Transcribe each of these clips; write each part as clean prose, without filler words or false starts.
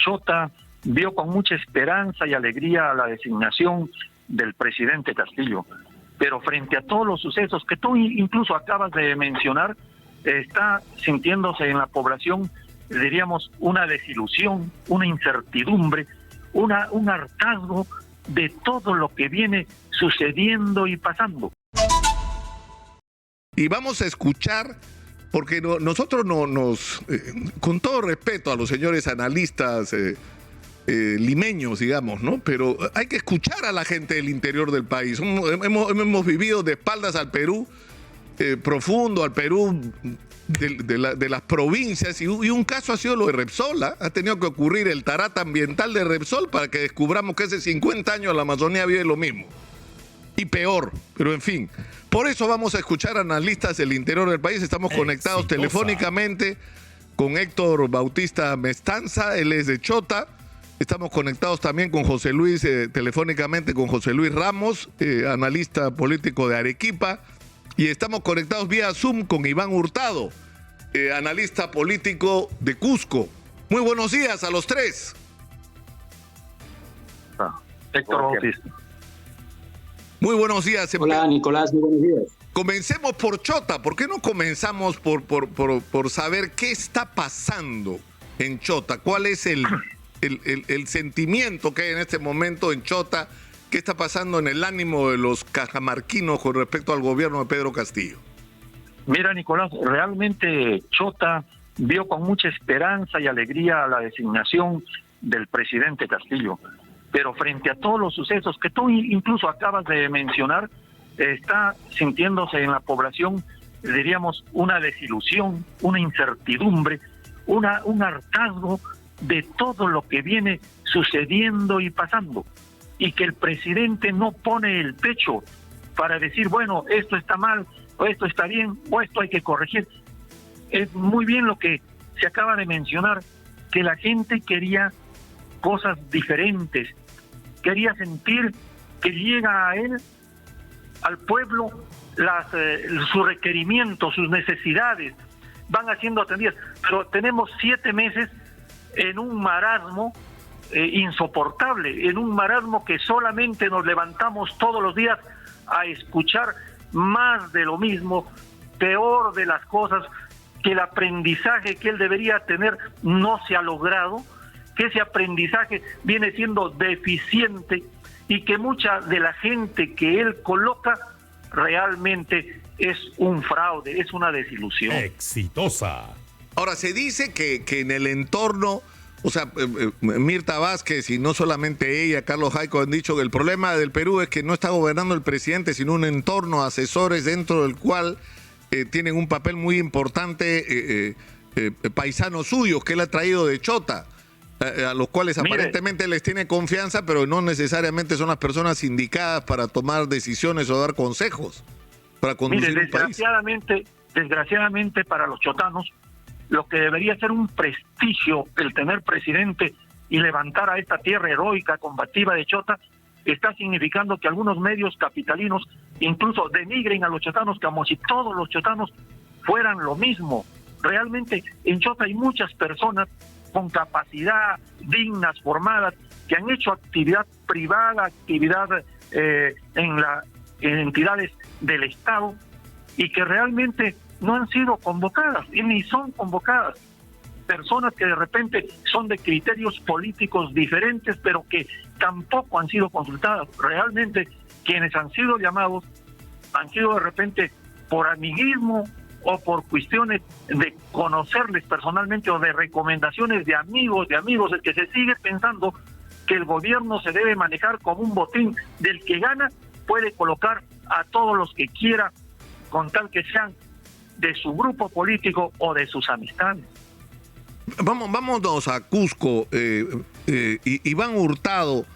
Chota vio con mucha esperanza y alegría la designación del presidente Castillo, pero frente a todos los sucesos que tú incluso acabas de mencionar, está sintiéndose en la población, diríamos, una desilusión, una incertidumbre, un hartazgo de todo lo que viene sucediendo y pasando. Y vamos a escuchar, porque nosotros con todo respeto a los señores analistas limeños, digamos, ¿no? Pero hay que escuchar a la gente del interior del país. Hemos vivido de espaldas al Perú profundo, al Perú de las provincias, y un caso ha sido lo de Repsol. Ha tenido que ocurrir el tarata ambiental de Repsol para que descubramos que hace 50 años la Amazonía vive lo mismo. Y peor, pero en fin. Por eso vamos a escuchar analistas del interior del país. Estamos conectados telefónicamente con Héctor Bautista Mestanza, él es de Chota. Estamos conectados también con José Luis, telefónicamente con José Luis Ramos, analista político de Arequipa. Y estamos conectados vía Zoom con Iván Hurtado, analista político de Cusco. Muy buenos días a los tres. Héctor Bautista. Muy buenos días. Hola, Nicolás, muy buenos días. Comencemos por Chota. ¿Por qué no comenzamos por saber qué está pasando en Chota? ¿Cuál es el sentimiento que hay en este momento en Chota? ¿Qué está pasando en el ánimo de los cajamarquinos con respecto al gobierno de Pedro Castillo? Mira, Nicolás, realmente Chota vio con mucha esperanza y alegría la designación del presidente Castillo, pero frente a todos los sucesos que tú incluso acabas de mencionar, está sintiéndose en la población, diríamos, una desilusión, una incertidumbre, un hartazgo de todo lo que viene sucediendo y pasando, y que el presidente no pone el pecho para decir, bueno, esto está mal, o esto está bien, o esto hay que corregir. Es muy bien lo que se acaba de mencionar, que la gente quería cosas diferentes, quería sentir que llega a él, al pueblo, sus requerimientos, sus necesidades van siendo atendidas. Pero tenemos 7 meses en un marasmo insoportable, en un marasmo que solamente nos levantamos todos los días a escuchar más de lo mismo, peor de las cosas, que el aprendizaje que él debería tener no se ha logrado, que ese aprendizaje viene siendo deficiente y que mucha de la gente que él coloca realmente es un fraude, es una desilusión. Exitosa. Ahora, se dice que en el entorno, o sea, Mirta Vázquez y no solamente ella, Carlos Jaico han dicho que el problema del Perú es que no está gobernando el presidente, sino un entorno, asesores dentro del cual tienen un papel muy importante paisanos suyos que él ha traído de Chota, a los cuales aparentemente les tiene confianza, pero no necesariamente son las personas indicadas para tomar decisiones o dar consejos para conducir un país. Desgraciadamente para los chotanos, lo que debería ser un prestigio el tener presidente y levantar a esta tierra heroica, combativa de Chota, está significando que algunos medios capitalinos incluso denigren a los chotanos como si todos los chotanos fueran lo mismo. Realmente en Chota hay muchas personas con capacidad, dignas, formadas, que han hecho actividad privada, actividad en entidades del Estado, y que realmente no han sido convocadas y ni son convocadas. Personas que de repente son de criterios políticos diferentes, pero que tampoco han sido consultadas. Realmente quienes han sido llamados han sido de repente por amiguismo o por cuestiones de conocerles personalmente o de recomendaciones de amigos, el que se sigue pensando que el gobierno se debe manejar como un botín del que gana, puede colocar a todos los que quiera con tal que sean de su grupo político o de sus amistades. Vámonos a Cusco, Iván Hurtado.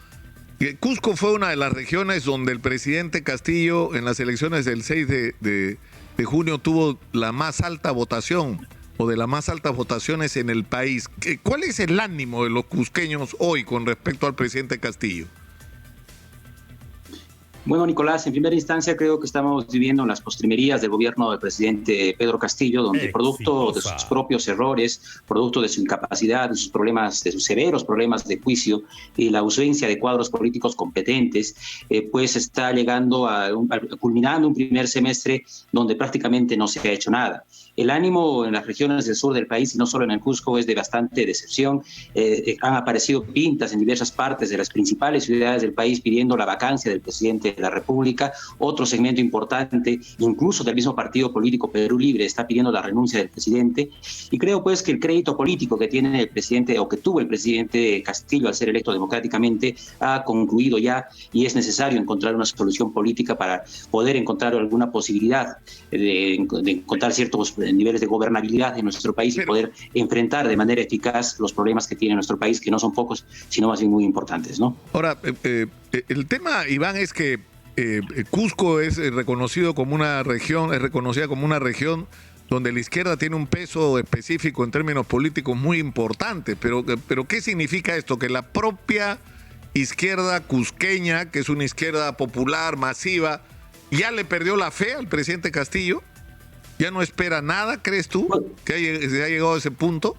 Cusco fue una de las regiones donde el presidente Castillo en las elecciones del 6 de junio tuvo la más alta votación o de las más altas votaciones en el país. ¿Cuál es el ánimo de los cusqueños hoy con respecto al presidente Castillo? Bueno, Nicolás, en primera instancia creo que estamos viviendo las postrimerías del gobierno del presidente Pedro Castillo, donde producto de sus propios errores, producto de su incapacidad, de sus problemas, de sus severos problemas de juicio y la ausencia de cuadros políticos competentes, pues está llegando culminando un primer semestre donde prácticamente no se ha hecho nada. El ánimo en las regiones del sur del país, y no solo en el Cusco, es de bastante decepción. Han aparecido pintas en diversas partes de las principales ciudades del país pidiendo la vacancia del presidente de la República. Otro segmento importante, incluso del mismo partido político Perú Libre, está pidiendo la renuncia del presidente. Y creo pues que el crédito político que tiene el presidente, o que tuvo el presidente Castillo al ser electo democráticamente, ha concluido ya, y es necesario encontrar una solución política para poder encontrar alguna posibilidad de encontrar ciertos niveles de gobernabilidad en nuestro país y poder enfrentar de manera eficaz los problemas que tiene nuestro país, que no son pocos, sino más bien muy importantes, ¿no? Ahora, el tema, Iván, es que Cusco es reconocida como una región donde la izquierda tiene un peso específico en términos políticos muy importante, pero ¿qué significa esto? Que la propia izquierda cusqueña, que es una izquierda popular, masiva, ya le perdió la fe al presidente Castillo. ¿Ya no espera nada, crees tú, que se ha llegado a ese punto?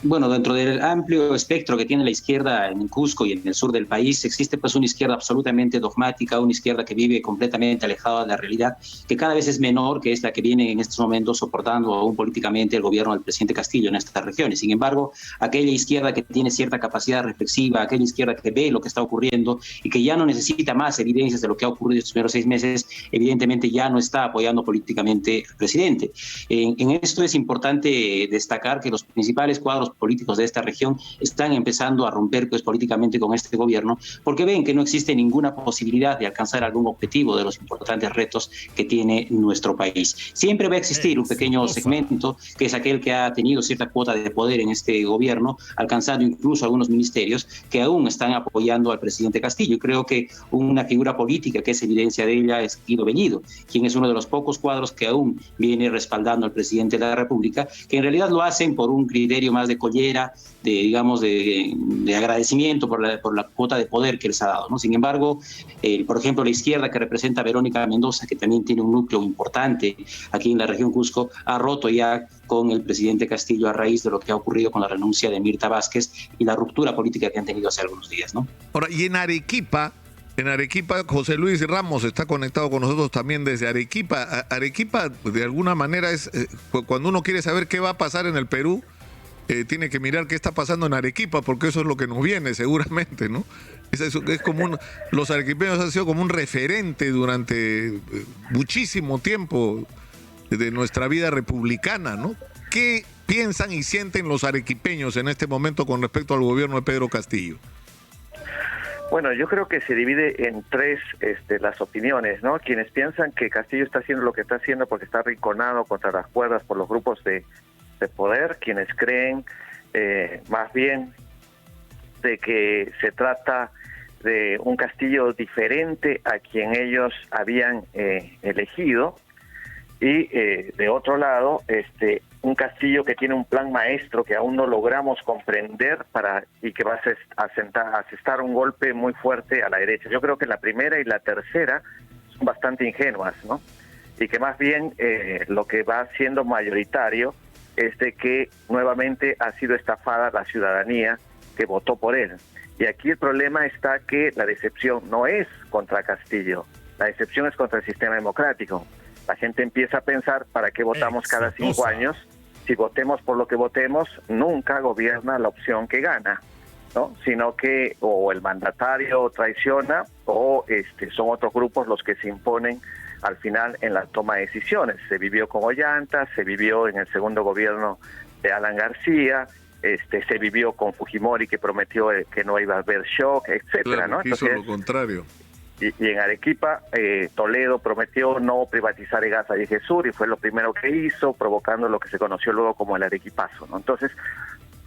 Bueno, dentro del amplio espectro que tiene la izquierda en Cusco y en el sur del país, existe pues una izquierda absolutamente dogmática, una izquierda que vive completamente alejada de la realidad, que cada vez es menor, que es la que viene en estos momentos soportando aún políticamente el gobierno del presidente Castillo en estas regiones. Sin embargo, aquella izquierda que tiene cierta capacidad reflexiva, aquella izquierda que ve lo que está ocurriendo y que ya no necesita más evidencias de lo que ha ocurrido estos primeros 6 meses, evidentemente ya no está apoyando políticamente al presidente. En esto es importante destacar que los principales cuadros políticos de esta región están empezando a romper pues políticamente con este gobierno, porque ven que no existe ninguna posibilidad de alcanzar algún objetivo de los importantes retos que tiene nuestro país. Siempre va a existir un pequeño segmento que es aquel que ha tenido cierta cuota de poder en este gobierno, alcanzando incluso algunos ministerios que aún están apoyando al presidente Castillo. Y creo que una figura política que es evidencia de ella es Guido Bellido, quien es uno de los pocos cuadros que aún viene respaldando al presidente de la República, que en realidad lo hacen por un criterio más de collera, de agradecimiento por la cuota de poder que les ha dado, ¿no? Sin embargo, por ejemplo, la izquierda que representa a Verónica Mendoza, que también tiene un núcleo importante aquí en la región Cusco, ha roto ya con el presidente Castillo a raíz de lo que ha ocurrido con la renuncia de Mirta Vázquez y la ruptura política que han tenido hace algunos días, ¿no? Ahora, y en Arequipa, José Luis Ramos está conectado con nosotros también desde Arequipa. Arequipa, de alguna manera, es cuando uno quiere saber qué va a pasar en el Perú, tiene que mirar qué está pasando en Arequipa, porque eso es lo que nos viene seguramente, ¿no? Es como los arequipeños han sido como un referente durante muchísimo tiempo de nuestra vida republicana, ¿no? ¿Qué piensan y sienten los arequipeños en este momento con respecto al gobierno de Pedro Castillo? Bueno, yo creo que se divide en tres las opiniones, ¿no? Quienes piensan que Castillo está haciendo lo que está haciendo porque está arrinconado contra las cuerdas por los grupos de poder, quienes creen más bien de que se trata de un Castillo diferente a quien ellos habían elegido, y de otro lado un Castillo que tiene un plan maestro que aún no logramos comprender y que va a asestar un golpe muy fuerte a la derecha. Yo creo que la primera y la tercera son bastante ingenuas, ¿no? Y que más bien lo que va siendo mayoritario es de que nuevamente ha sido estafada la ciudadanía que votó por él. Y aquí el problema está que la decepción no es contra Castillo, la decepción es contra el sistema democrático. La gente empieza a pensar, ¿para qué votamos cada 5 años? Si votemos por lo que votemos, nunca gobierna la opción que gana, ¿no? Sino que o el mandatario traiciona o son otros grupos los que se imponen al final en la toma de decisiones. Se vivió con Ollanta, se vivió en el segundo gobierno de Alan García, se vivió con Fujimori, que prometió que no iba a haber shock, etcétera, claro, ¿no? Entonces, hizo lo contrario. Y en Arequipa, Toledo prometió no privatizar el gas a Eje Sur y fue lo primero que hizo, provocando lo que se conoció luego como el Arequipazo, ¿no? Entonces,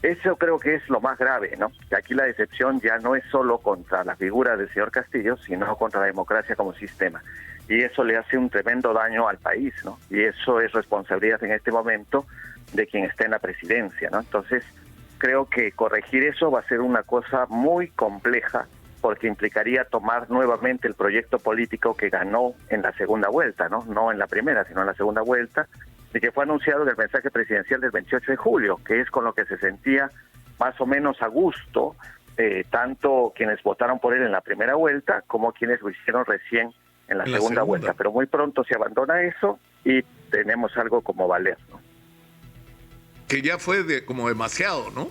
eso creo que es lo más grave, ¿no? Que aquí la decepción ya no es solo contra la figura del señor Castillo, sino contra la democracia como sistema. Y eso le hace un tremendo daño al país, ¿no? Y eso es responsabilidad en este momento de quien está en la presidencia, ¿no? Entonces, creo que corregir eso va a ser una cosa muy compleja porque implicaría tomar nuevamente el proyecto político que ganó en la segunda vuelta, no en la primera, sino en la segunda vuelta, y que fue anunciado en el mensaje presidencial del 28 de julio, que es con lo que se sentía más o menos a gusto, tanto quienes votaron por él en la primera vuelta como quienes lo hicieron recién en la segunda vuelta. Pero muy pronto se abandona eso y tenemos algo como Valer, ¿no? Que ya fue como demasiado, ¿no?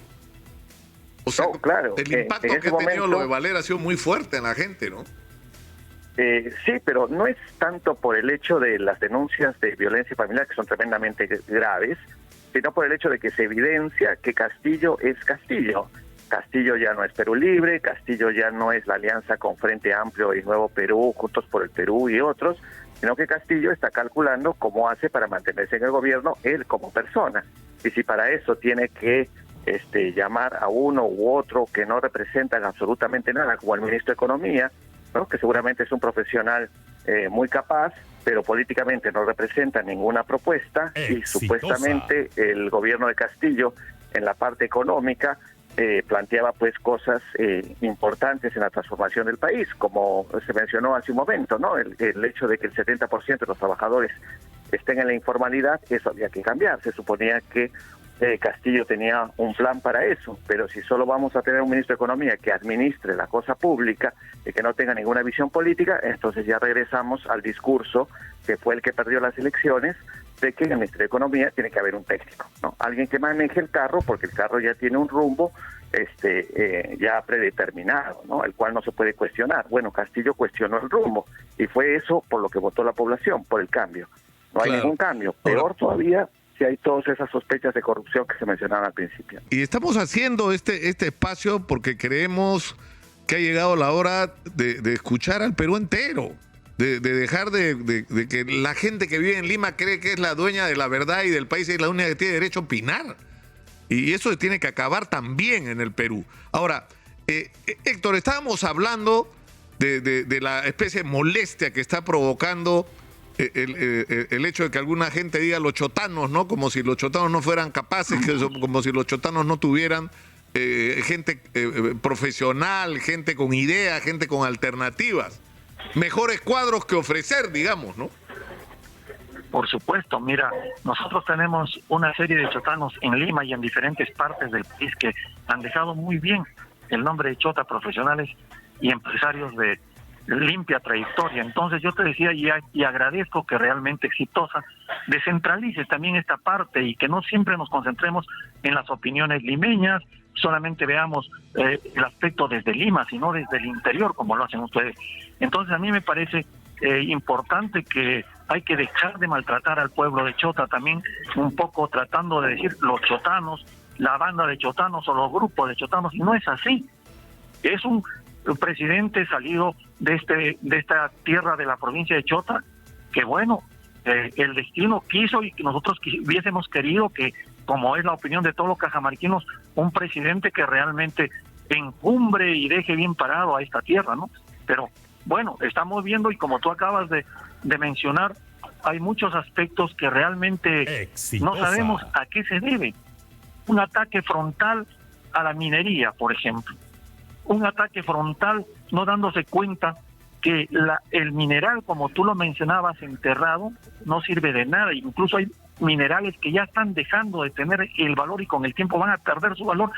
O sea, claro, el impacto que ha tenido lo de Valer ha sido muy fuerte en la gente, ¿no? Sí, pero no es tanto por el hecho de las denuncias de violencia familiar, que son tremendamente graves, sino por el hecho de que se evidencia que Castillo es Castillo. Castillo ya no es Perú Libre, Castillo ya no es la alianza con Frente Amplio y Nuevo Perú, Juntos por el Perú y otros, sino que Castillo está calculando cómo hace para mantenerse en el gobierno él como persona. Y si para eso tiene que llamar a uno u otro que no representan absolutamente nada, como el ministro de Economía, ¿no?, que seguramente es un profesional muy capaz, pero políticamente no representa ninguna propuesta, y supuestamente el gobierno de Castillo en la parte económica planteaba pues cosas importantes en la transformación del país, como se mencionó hace un momento, ¿no? El hecho de que el 70% de los trabajadores estén en la informalidad, eso había que cambiar. Se suponía que Castillo tenía un plan para eso, pero si solo vamos a tener un ministro de Economía que administre la cosa pública y que no tenga ninguna visión política, entonces ya regresamos al discurso que fue el que perdió las elecciones, de que en el Ministerio de Economía tiene que haber un técnico, ¿no? Alguien que maneje el carro, porque el carro ya tiene un rumbo ya predeterminado, ¿no?, el cual no se puede cuestionar. Bueno, Castillo cuestionó el rumbo, y fue eso por lo que votó la población, por el cambio. No hay ningún cambio. Peor todavía si hay todas esas sospechas de corrupción que se mencionaban al principio. Y estamos haciendo este espacio porque creemos que ha llegado la hora de escuchar al Perú entero, de dejar de que la gente que vive en Lima cree que es la dueña de la verdad y del país y es la única que tiene derecho a opinar. Y eso tiene que acabar también en el Perú. Ahora, Héctor, estábamos hablando de la especie de molestia que está provocando el hecho de que alguna gente diga los chotanos, ¿no? Como si los chotanos no fueran capaces, como si los chotanos no tuvieran gente profesional, gente con ideas, gente con alternativas, mejores cuadros que ofrecer, digamos, ¿no? Por supuesto, mira, nosotros tenemos una serie de chotanos en Lima y en diferentes partes del país que han dejado muy bien el nombre de chota, profesionales y empresarios de limpia trayectoria. Entonces yo te decía, y agradezco que realmente Exitosa descentralice también esta parte y que no siempre nos concentremos en las opiniones limeñas, solamente veamos el aspecto desde Lima, sino desde el interior, como lo hacen ustedes. Entonces a mí me parece importante que hay que dejar de maltratar al pueblo de Chota, también un poco tratando de decir los chotanos, la banda de chotanos o los grupos de chotanos, y no es así. Es un presidente salido de esta tierra de la provincia de Chota, que bueno, el destino quiso y que nosotros hubiésemos querido que, como es la opinión de todos los cajamarquinos, un presidente que realmente encumbre y deje bien parado a esta tierra, ¿no? Pero bueno, estamos viendo, y como tú acabas de mencionar, hay muchos aspectos que realmente no sabemos a qué se debe. Un ataque frontal a la minería, por ejemplo. Un ataque frontal no dándose cuenta que el mineral, como tú lo mencionabas, enterrado, no sirve de nada. Incluso hay minerales que ya están dejando de tener el valor y con el tiempo van a perder su valor.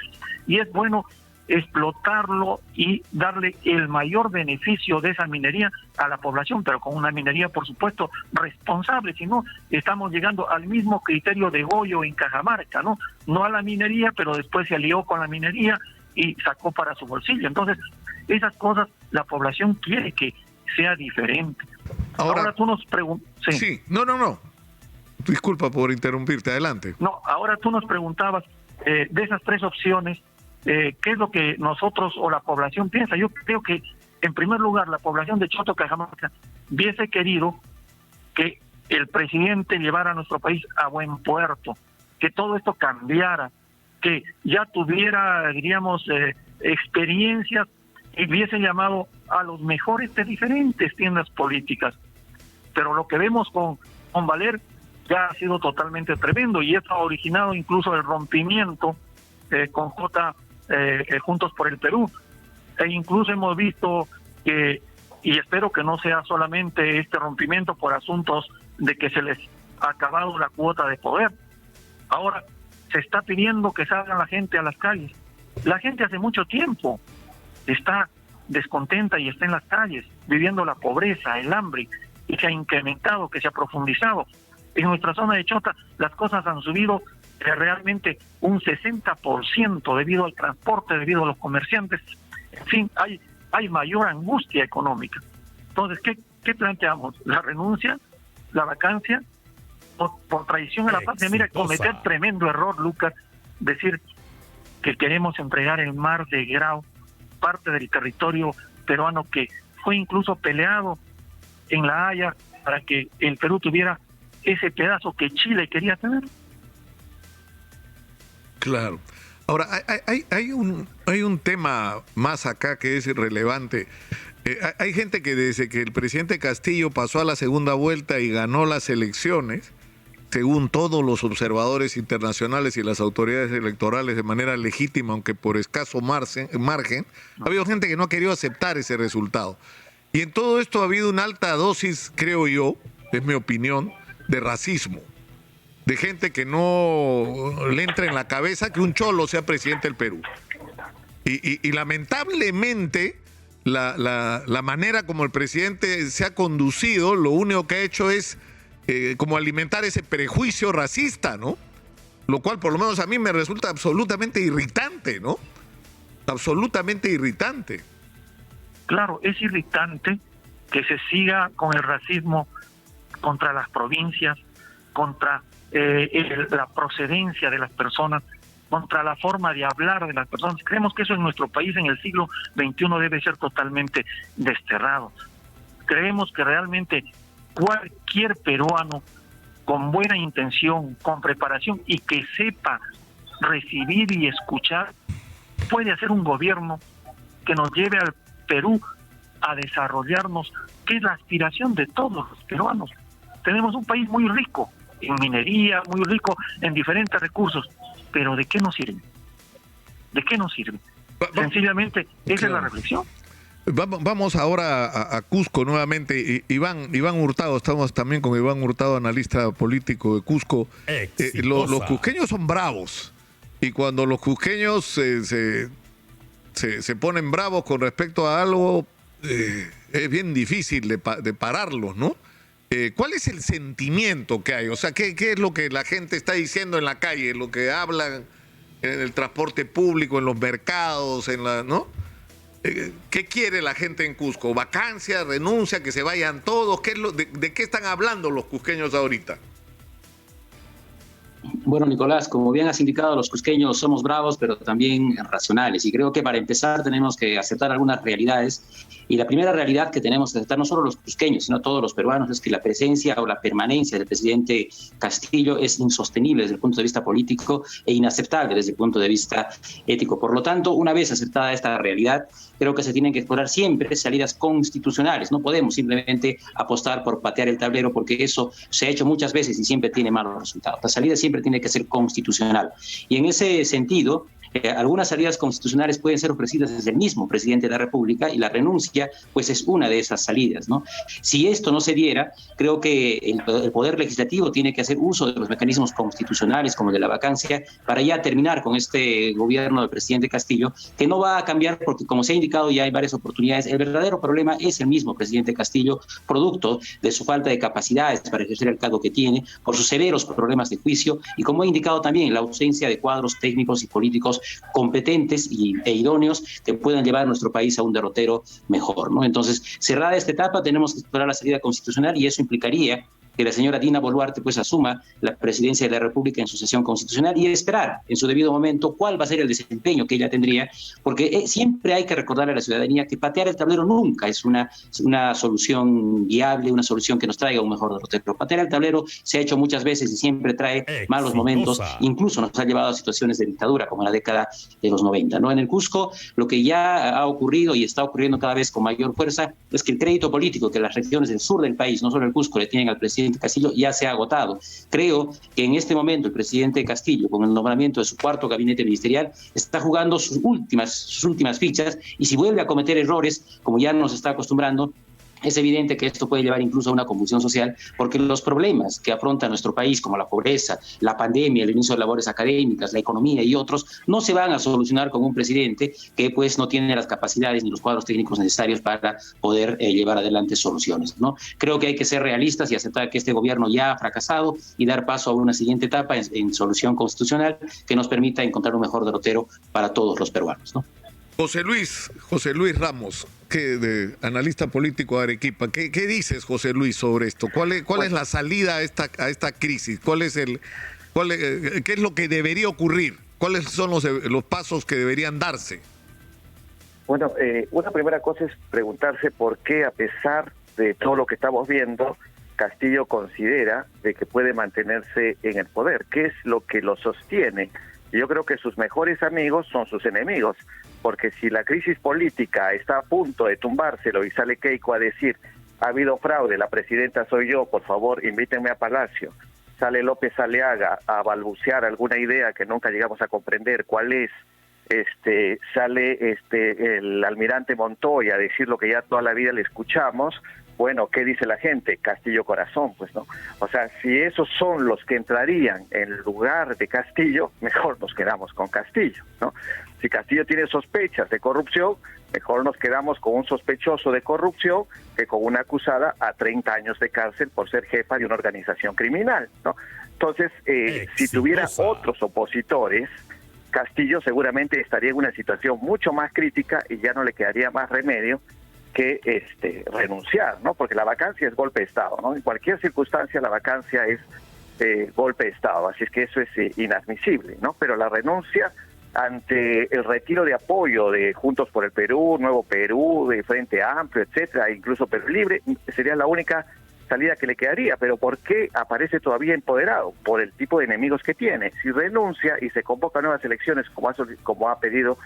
Y es bueno explotarlo y darle el mayor beneficio de esa minería a la población, pero con una minería, por supuesto, responsable. Si no, estamos llegando al mismo criterio de Goyo en Cajamarca, ¿no? No a la minería, pero después se alió con la minería y sacó para su bolsillo. Entonces, esas cosas la población quiere que sea diferente. Ahora tú nos preguntas... Sí, no. Disculpa por interrumpirte, adelante. No, ahora tú nos preguntabas de esas tres opciones, ¿qué es lo que nosotros o la población piensa? Yo creo que, en primer lugar, la población de Choto, Cajamarca, hubiese querido que el presidente llevara a nuestro país a buen puerto, que todo esto cambiara, que ya tuviera, diríamos, experiencias y hubiese llamado a los mejores de diferentes tiendas políticas. Pero lo que vemos con Valer ya ha sido totalmente tremendo, y esto ha originado incluso el rompimiento con Juntos por el Perú. E incluso hemos visto que, y espero que no sea solamente este rompimiento por asuntos de que se les ha acabado la cuota de poder. Ahora se está pidiendo que salgan la gente a las calles. La gente hace mucho tiempo está descontenta y está en las calles, viviendo la pobreza, el hambre, y se ha incrementado, que se ha profundizado. En nuestra zona de Chota las cosas han subido realmente un 60% debido al transporte, debido a los comerciantes. En fin, hay mayor angustia económica. Entonces, ¿qué planteamos? ¿La renuncia? ¿La vacancia? Por traición a la patria. Mira, cometer tremendo error, Lucas, decir que queremos entregar el mar de Grau, parte del territorio peruano que fue incluso peleado en La Haya para que el Perú tuviera ese pedazo que Chile quería tener. Claro. Ahora, hay un tema más acá que es relevante. Hay gente que desde que el presidente Castillo pasó a la segunda vuelta y ganó las elecciones, según todos los observadores internacionales y las autoridades electorales de manera legítima, aunque por escaso margen, ha habido gente que no ha querido aceptar ese resultado. Y en todo esto ha habido una alta dosis, creo yo, es mi opinión, de racismo. De gente que no le entra en la cabeza que un cholo sea presidente del Perú. Y lamentablemente, la manera como el presidente se ha conducido, lo único que ha hecho es como alimentar ese prejuicio racista, ¿no? Lo cual por lo menos a mí me resulta absolutamente irritante, ¿no? Absolutamente irritante. Claro, es irritante que se siga con el racismo contra las provincias, contra la procedencia de las personas, contra la forma de hablar de las personas. Creemos que eso en nuestro país en el siglo XXI debe ser totalmente desterrado. Creemos que realmente cualquier peruano con buena intención, con preparación y que sepa recibir y escuchar, puede hacer un gobierno que nos lleve al Perú a desarrollarnos, que es la aspiración de todos los peruanos. Tenemos un país muy rico en minería, muy rico en diferentes recursos, pero ¿de qué nos sirve? ¿De qué nos sirve? Sencillamente, esa es la reflexión. Vamos ahora a Cusco nuevamente. Iván Hurtado, estamos también con Iván Hurtado, analista político de Cusco. Los cusqueños son bravos, y cuando los cusqueños se ponen bravos con respecto a algo, es bien difícil de pararlos, ¿no? ¿Cuál es el sentimiento que hay? O sea, ¿qué es lo que la gente está diciendo en la calle, lo que hablan en el transporte público, en los mercados, ¿no? ¿Qué quiere la gente en Cusco? ¿Vacancia, renuncia, que se vayan todos? ¿De qué están hablando los cusqueños ahorita? Bueno, Nicolás, como bien has indicado, los cusqueños somos bravos, pero también racionales. Y creo que para empezar tenemos que aceptar algunas realidades. Y la primera realidad que tenemos que aceptar, no solo los cusqueños, sino todos los peruanos, es que la presencia o la permanencia del presidente Castillo es insostenible desde el punto de vista político e inaceptable desde el punto de vista ético. Por lo tanto, una vez aceptada esta realidad, creo que se tienen que explorar siempre salidas constitucionales. No podemos simplemente apostar por patear el tablero, porque eso se ha hecho muchas veces y siempre tiene malos resultados. La salida siempre tiene que ser constitucional. Y en ese sentido, algunas salidas constitucionales pueden ser ofrecidas desde el mismo presidente de la República, y la renuncia pues es una de esas salidas, ¿no? Si esto no se diera, creo que el Poder Legislativo tiene que hacer uso de los mecanismos constitucionales como el de la vacancia para ya terminar con este gobierno del presidente Castillo, que no va a cambiar porque, como se ha indicado ya en varias oportunidades, el verdadero problema es el mismo presidente Castillo, producto de su falta de capacidades para ejercer el cargo que tiene, por sus severos problemas de juicio y, como he indicado también, la ausencia de cuadros técnicos y políticos competentes e idóneos que puedan llevar a nuestro país a un derrotero mejor, ¿no? Entonces, cerrada esta etapa, tenemos que explorar la salida constitucional, y eso implicaría que la señora Dina Boluarte pues asuma la presidencia de la República en su sesión constitucional y esperar en su debido momento cuál va a ser el desempeño que ella tendría, porque siempre hay que recordarle a la ciudadanía que patear el tablero nunca es una solución viable, una solución que nos traiga un mejor derrotero. Patear el tablero se ha hecho muchas veces y siempre trae malos momentos, incluso nos ha llevado a situaciones de dictadura como en la década de los 90, ¿no? En el Cusco, lo que ya ha ocurrido y está ocurriendo cada vez con mayor fuerza es que el crédito político que las regiones del sur del país, no solo el Cusco, le tienen al presidente presidente Castillo ya se ha agotado. Creo que en este momento el presidente Castillo, con el nombramiento de su cuarto gabinete ministerial, está jugando sus últimas fichas, y si vuelve a cometer errores, como ya nos está acostumbrando, es evidente que esto puede llevar incluso a una convulsión social, porque los problemas que afronta nuestro país, como la pobreza, la pandemia, el inicio de labores académicas, la economía y otros, no se van a solucionar con un presidente que pues no tiene las capacidades ni los cuadros técnicos necesarios para poder llevar adelante soluciones, ¿no? Creo que hay que ser realistas y aceptar que este gobierno ya ha fracasado y dar paso a una siguiente etapa en solución constitucional que nos permita encontrar un mejor derrotero para todos los peruanos, ¿no? José Luis Ramos, analista político de Arequipa, ¿qué dices, José Luis, sobre esto? ¿Cuál es la salida a esta crisis? ¿Qué es lo que debería ocurrir? ¿Cuáles son los pasos que deberían darse? Bueno, una primera cosa es preguntarse por qué, a pesar de todo lo que estamos viendo, Castillo considera de que puede mantenerse en el poder. ¿Qué es lo que lo sostiene? Y yo creo que sus mejores amigos son sus enemigos, porque si la crisis política está a punto de tumbárselo y sale Keiko a decir, ha habido fraude, la presidenta soy yo, por favor, invítenme a Palacio. Sale López Aliaga a balbucear alguna idea que nunca llegamos a comprender cuál es. Sale el almirante Montoya a decir lo que ya toda la vida le escuchamos. Bueno, ¿qué dice la gente? Castillo corazón, pues, ¿no? O sea, si esos son los que entrarían en lugar de Castillo, mejor nos quedamos con Castillo, ¿no? Si Castillo tiene sospechas de corrupción, mejor nos quedamos con un sospechoso de corrupción que con una acusada a 30 años de cárcel por ser jefa de una organización criminal, ¿no? Entonces, si tuviera otros opositores, Castillo seguramente estaría en una situación mucho más crítica y ya no le quedaría más remedio que renunciar, ¿no? Porque la vacancia es golpe de Estado, ¿no? En cualquier circunstancia la vacancia es golpe de Estado, así es que eso es inadmisible, ¿no? Pero la renuncia ante el retiro de apoyo de Juntos por el Perú, Nuevo Perú, de Frente Amplio, etcétera, incluso Perú Libre, sería la única salida que le quedaría. Pero ¿por qué aparece todavía empoderado? Por el tipo de enemigos que tiene. Si renuncia y se convoca a nuevas elecciones, como ha pedido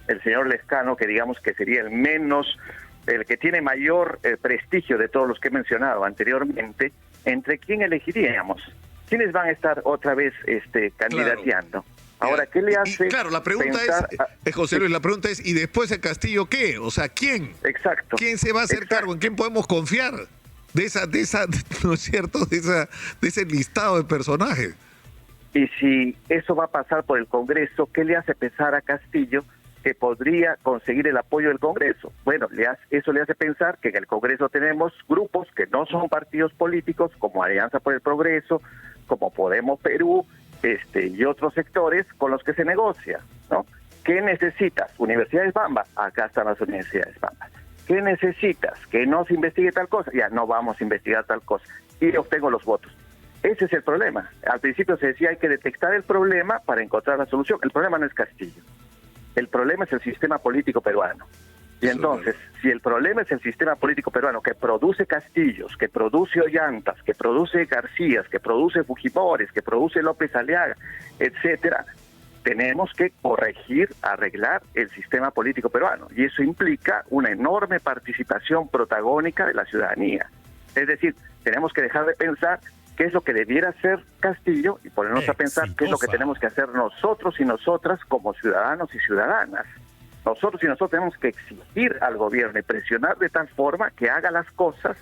el señor Lescano, que digamos que sería el que tiene mayor prestigio de todos los que he mencionado anteriormente, ¿entre quién elegiríamos? ¿Quiénes van a estar otra vez candidateando? Claro. Ahora, ¿qué le hace? Claro, la pregunta es, José Luis, la pregunta es, ¿y después el Castillo qué? O sea, ¿quién? Exacto. ¿Quién se va a hacer cargo? ¿En quién podemos confiar? De esa, ¿no es cierto? De ese listado de personajes. Y si eso va a pasar por el Congreso, ¿qué le hace pensar a Castillo que podría conseguir el apoyo del Congreso? Bueno, eso le hace pensar que en el Congreso tenemos grupos que no son partidos políticos, como Alianza por el Progreso, como Podemos Perú, y otros sectores con los que se negocia, ¿no? ¿Qué necesitas? Universidades Bamba, acá están las universidades Bamba. ¿Qué necesitas? Que no se investigue tal cosa, ya no vamos a investigar tal cosa, y obtengo los votos. Ese es el problema. Al principio se decía hay que detectar el problema para encontrar la solución. El problema no es Castillo. El problema es el sistema político peruano. Y entonces, si el problema es el sistema político peruano que produce Castillos, que produce Ollantas, que produce Garcías, que produce Fujimores, que produce López Aliaga, etcétera, tenemos que corregir, arreglar el sistema político peruano. Y eso implica una enorme participación protagónica de la ciudadanía. Es decir, tenemos que dejar de pensar qué es lo que debiera hacer Castillo y ponernos a pensar qué es lo que tenemos que hacer nosotros y nosotras como ciudadanos y ciudadanas. Nosotros y nosotros tenemos que exigir al gobierno y presionar de tal forma que haga las cosas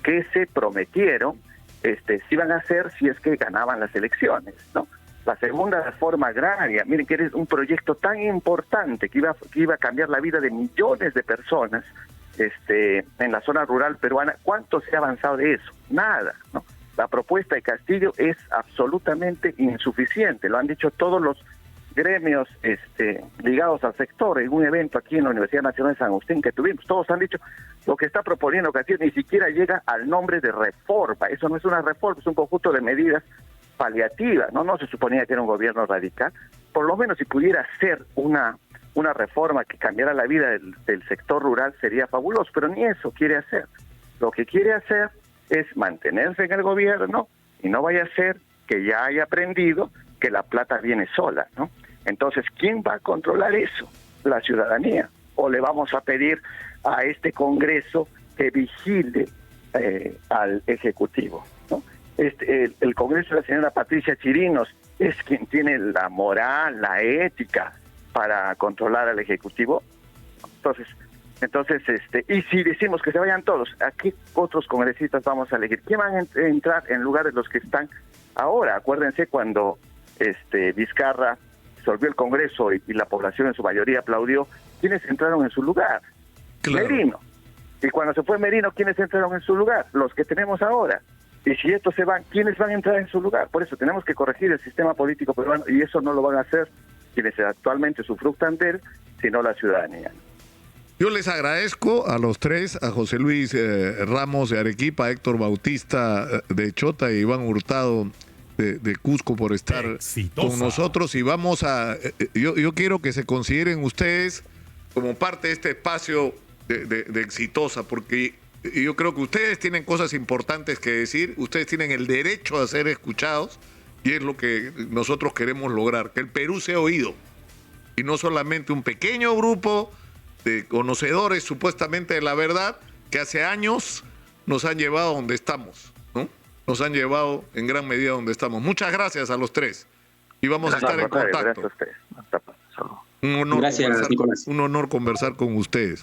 que se prometieron si iban a hacer si es que ganaban las elecciones, ¿no? La segunda reforma agraria, miren que es un proyecto tan importante que iba a cambiar la vida de millones de personas en la zona rural peruana. ¿Cuánto se ha avanzado de eso? Nada, ¿no? La propuesta de Castillo es absolutamente insuficiente, lo han dicho todos los gremios ligados al sector en un evento aquí en la Universidad Nacional de San Agustín que tuvimos. Todos han dicho lo que está proponiendo Castillo ni siquiera llega al nombre de reforma. Eso no es una reforma, es un conjunto de medidas paliativas. No se suponía que era un gobierno radical. Por lo menos si pudiera ser una reforma que cambiara la vida del sector rural sería fabuloso, pero ni eso quiere hacer. Lo que quiere hacer es mantenerse en el gobierno y no vaya a ser que ya haya aprendido que la plata viene sola, ¿no? Entonces, ¿quién va a controlar eso? ¿La ciudadanía? ¿O le vamos a pedir a este Congreso que vigile al Ejecutivo, ¿no? el Congreso de la señora Patricia Chirinos es quien tiene la moral, la ética para controlar al Ejecutivo. Entonces, y si decimos que se vayan todos, ¿a qué otros congresistas vamos a elegir? ¿Quién van a entrar en lugar de los que están ahora? Acuérdense cuando Vizcarra disolvió el Congreso y la población en su mayoría aplaudió, ¿quiénes entraron en su lugar? Claro. Merino. Y cuando se fue Merino, ¿quiénes entraron en su lugar? Los que tenemos ahora. Y si estos se van, ¿quiénes van a entrar en su lugar? Por eso tenemos que corregir el sistema político peruano, y eso no lo van a hacer quienes actualmente sufructan de él, sino la ciudadanía. Yo les agradezco a los tres, a José Luis Ramos de Arequipa, a Héctor Bautista de Chota y Iván Hurtado de Cusco por estar con nosotros. Y vamos a... yo quiero que se consideren ustedes como parte de este espacio de Exitosa, porque yo creo que ustedes tienen cosas importantes que decir, ustedes tienen el derecho a ser escuchados, y es lo que nosotros queremos lograr, que el Perú sea oído, y no solamente un pequeño grupo de conocedores supuestamente de la verdad que hace años nos han llevado a donde estamos, ¿no? Nos han llevado en gran medida a donde estamos. Muchas gracias a los tres y vamos a estar en contacto. Gracias a ustedes. Hasta pronto. Un honor, Gracias, Nicolás. un honor conversar con ustedes.